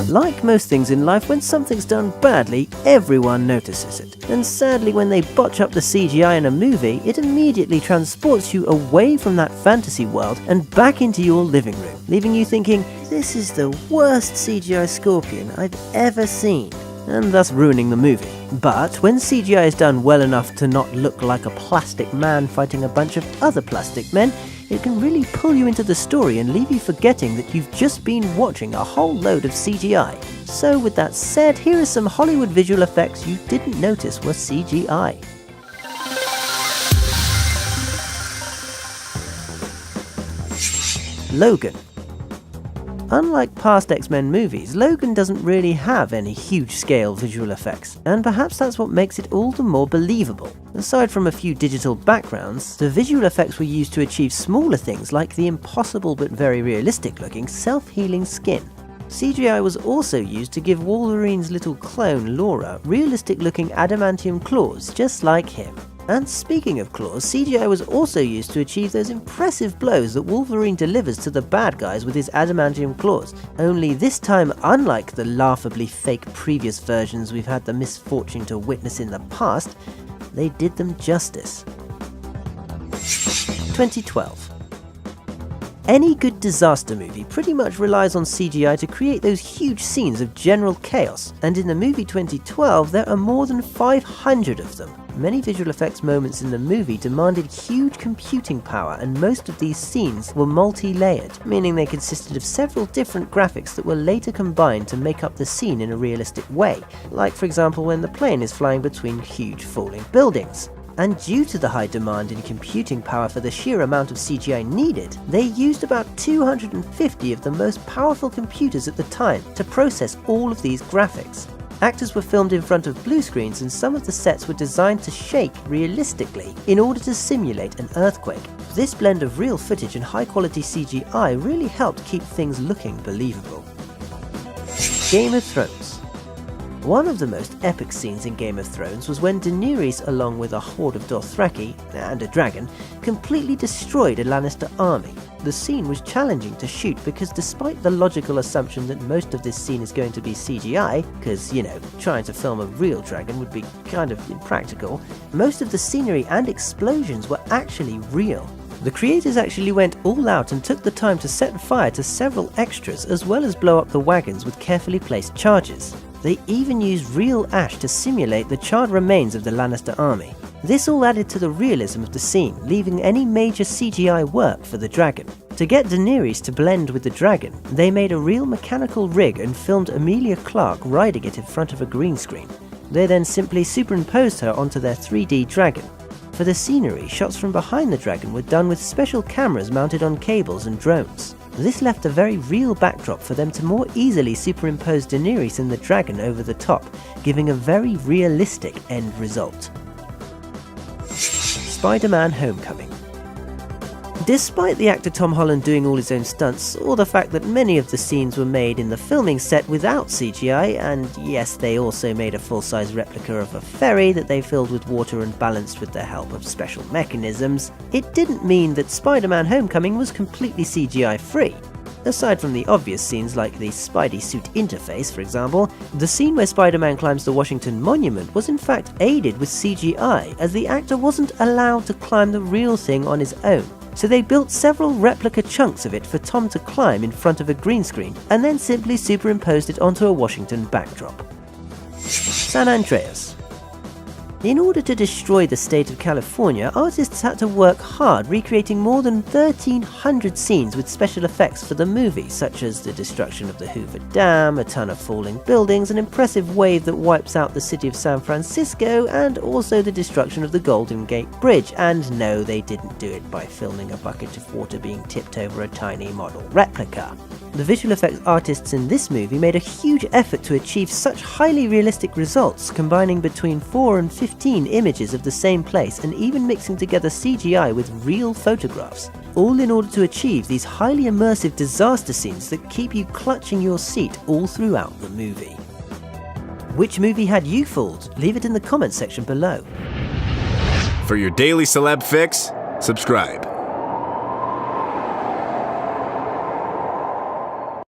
Like most things in life, when something's done badly, everyone notices it. And sadly, when they botch up the CGI in a movie, it immediately transports you away from that fantasy world and back into your living room, leaving you thinking, this is the worst CGI scorpion I've ever seen, and thus ruining the movie. But when CGI is done well enough to not look like a plastic man fighting a bunch of other plastic men, it can really pull you into the story and leave you forgetting that you've just been watching a whole load of CGI. So with that said, here are some Hollywood visual effects you didn't notice were CGI. Logan. Unlike past X-Men movies, Logan doesn't really have any huge-scale visual effects, and perhaps that's what makes it all the more believable. Aside from a few digital backgrounds, the visual effects were used to achieve smaller things like the impossible but very realistic-looking self-healing skin. CGI was also used to give Wolverine's little clone, Laura, realistic-looking adamantium claws just like him. And speaking of claws, CGI was also used to achieve those impressive blows that Wolverine delivers to the bad guys with his adamantium claws. Only this time, unlike the laughably fake previous versions we've had the misfortune to witness in the past, they did them justice. 2012. Any good disaster movie pretty much relies on CGI to create those huge scenes of general chaos, and in the movie 2012 there are more than 500 of them. Many visual effects moments in the movie demanded huge computing power, and most of these scenes were multi-layered, meaning they consisted of several different graphics that were later combined to make up the scene in a realistic way, like for example when the plane is flying between huge falling buildings. And due to the high demand in computing power for the sheer amount of CGI needed, they used about 250 of the most powerful computers at the time to process all of these graphics. Actors were filmed in front of blue screens, and some of the sets were designed to shake realistically in order to simulate an earthquake. This blend of real footage and high-quality CGI really helped keep things looking believable. Game of Thrones. One of the most epic scenes in Game of Thrones was when Daenerys, along with a horde of Dothraki and a dragon, completely destroyed a Lannister army. The scene was challenging to shoot because despite the logical assumption that most of this scene is going to be CGI, because, you know, trying to film a real dragon would be kind of impractical, most of the scenery and explosions were actually real. The creators actually went all out and took the time to set fire to several extras as well as blow up the wagons with carefully placed charges. They even used real ash to simulate the charred remains of the Lannister army. This all added to the realism of the scene, leaving any major CGI work for the dragon. To get Daenerys to blend with the dragon, they made a real mechanical rig and filmed Emilia Clarke riding it in front of a green screen. They then simply superimposed her onto their 3D dragon. For the scenery, shots from behind the dragon were done with special cameras mounted on cables and drones. This left a very real backdrop for them to more easily superimpose Daenerys and the dragon over the top, giving a very realistic end result. Spider-Man: Homecoming. Despite the actor Tom Holland doing all his own stunts, or the fact that many of the scenes were made in the filming set without CGI, and yes, they also made a full-size replica of a ferry that they filled with water and balanced with the help of special mechanisms, it didn't mean that Spider-Man: Homecoming was completely CGI-free. Aside from the obvious scenes like the Spidey suit interface, for example, the scene where Spider-Man climbs the Washington Monument was in fact aided with CGI, as the actor wasn't allowed to climb the real thing on his own. So they built several replica chunks of it for Tom to climb in front of a green screen, and then simply superimposed it onto a Washington backdrop. San Andreas. In order to destroy the state of California, artists had to work hard recreating more than 1,300 scenes with special effects for the movie, such as the destruction of the Hoover Dam, a ton of falling buildings, an impressive wave that wipes out the city of San Francisco, and also the destruction of the Golden Gate Bridge. And no, they didn't do it by filming a bucket of water being tipped over a tiny model replica. The visual effects artists in this movie made a huge effort to achieve such highly realistic results, combining between 4 and 15 images of the same place and even mixing together CGI with real photographs, all in order to achieve these highly immersive disaster scenes that keep you clutching your seat all throughout the movie. Which movie had you fooled? Leave it in the comments section below. For your daily celeb fix, subscribe.